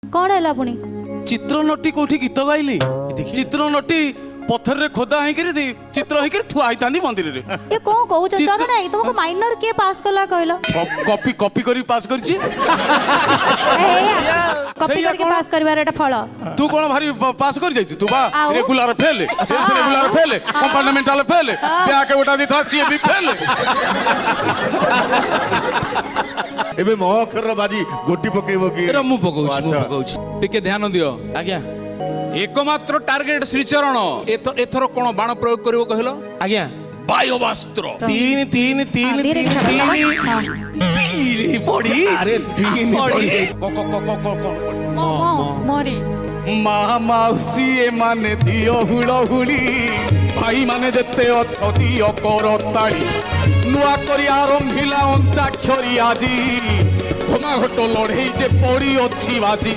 कौन है पुणी चित्रनटी कोठी गीत गाइली चित्रनटी पत्थर रे खोदा हेकरी चित्र हेकरी थुआ आइतांदी मंदिर रे ये कौन कहू चल ना तुमको माइनर के पास कला कहलो कॉपी कॉपी करी पास करची कॉपी करके पास करबार एटा फल तू कोन भारी पास कर जाई तू बा आउ? Regular fail regular fail compartmental fail ब्या के गोटा दिथरा सी भी फेल एबे मो अक्षर बाजी गोटी पकेबो की एरा मु पकाउछि टिके ध्यान दियो आज्ञा एकमात्र टार्गेट श्रीचरण एथर कोन बाण प्रयोग करिवो कहलो आज्ञा वायुवास्त्र तीन तीन तीन धीरे तीन छक तीन बड़ी अरे तीन बड़ी मोरी माँ माउसी ए माने दियो हुड़हुड़ी भाई माने जेते अथ दियो करताड़ी नुआ करी आरंभिला अंताक्षरी आजी घमाघट लड़े जे पड़ी अच्छी बाजी।